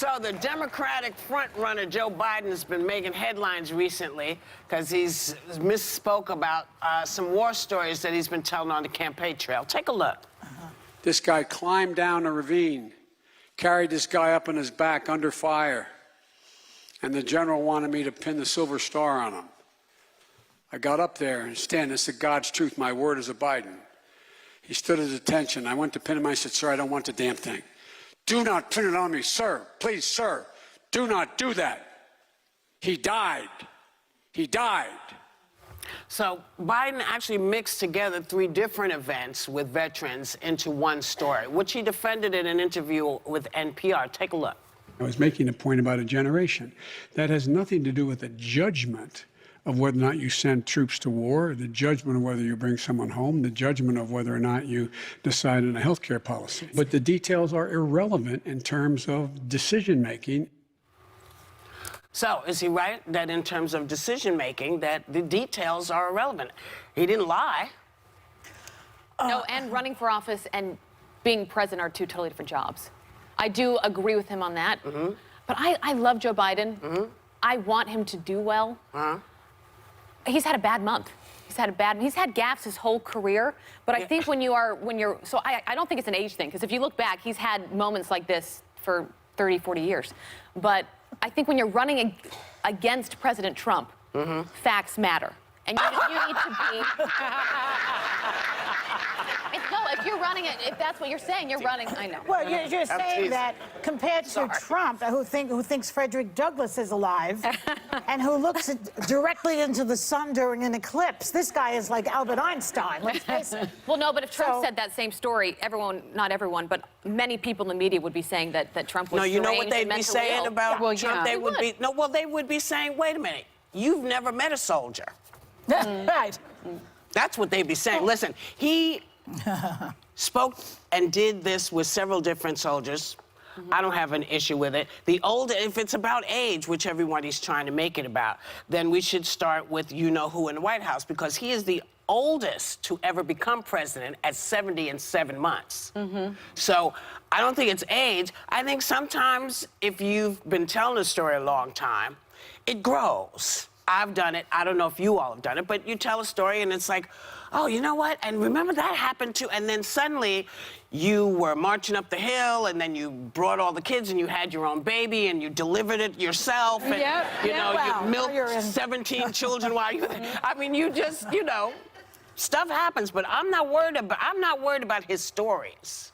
So the Democratic frontrunner Joe Biden has been making headlines recently because he's misspoke about some war stories that he's been telling on the campaign trail. Take a look. This guy climbed down a ravine, carried this guy up on his back under fire, and the general wanted me to pin the silver star on him. I got up there and stand and said, God's truth, my word is a Biden. He stood at attention. I went to pin him. I said, sir, I don't want the damn thing. Do not pin it on me, sir. Please, sir. Do not do that. He died. He died. So Biden actually mixed together 3 different events with veterans into one story, which he defended in an interview with NPR. Take a look. I was making a point about a generation. That has nothing to do with the judgment of whether or not you send troops to war, the judgment of whether you bring someone home, the judgment of whether or not you decide on a health care policy. But the details are irrelevant in terms of decision-making. So is he right that in terms of decision-making, that the details are irrelevant? He didn't lie. No, and running for office and being president are 2 totally different jobs. I do agree with him on that. But I love Joe Biden. I want him to do well. He's had a bad month. He's had gaffes his whole career. But I think I don't think it's an age thing, because if you look back, he's had moments like this for 30, 40 years. But I think when you're running against President Trump, facts matter. And you need to be... No, if you're running it, if that's what you're saying, you're running, I know. Well, you're saying that compared to Trump, who thinks Frederick Douglass is alive, and who looks directly into the sun during an eclipse, this guy is like Albert Einstein, let's face it. Well, no, but if Trump said that same story, not everyone, but many people in the media would be saying that Trump was No, you know what deranged and they'd be mentally saying ill. about Well, Trump? yeah. They would be saying, wait a minute, you've never met a soldier. Right. That's what they'd be saying. Listen, he spoke and did this with several different soldiers. I don't have an issue with it. If it's about age, which everybody's trying to make it about, then we should start with you-know-who in the White House, because he is the oldest to ever become president at 70 and 7 months. So I don't think it's age. I think sometimes if you've been telling a story a long time, it grows. I've done it. I don't know if you all have done it, but you tell a story and it's like, oh, you know what? And remember that happened too. And then suddenly you were marching up the hill, and then you brought all the kids and you had your own baby and you delivered it yourself. And, you milked 17 children while you, I mean, you just, stuff happens, but I'm not worried about his stories.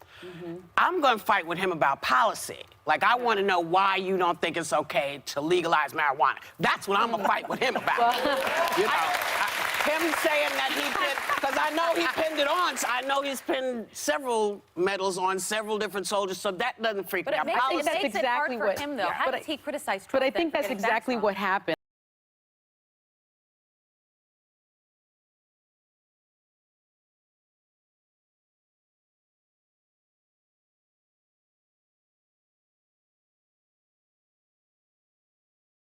I'm going to fight with him about policy. Like, I want to know why you don't think it's okay to legalize marijuana. That's what I'm going to fight with him about. Him saying that he pinned, because I know he pinned it on. So I know he's pinned several medals on several different soldiers, so that doesn't freak me out. But it makes it hard for him, though. How does he criticize Trump? But I think that's exactly what happened.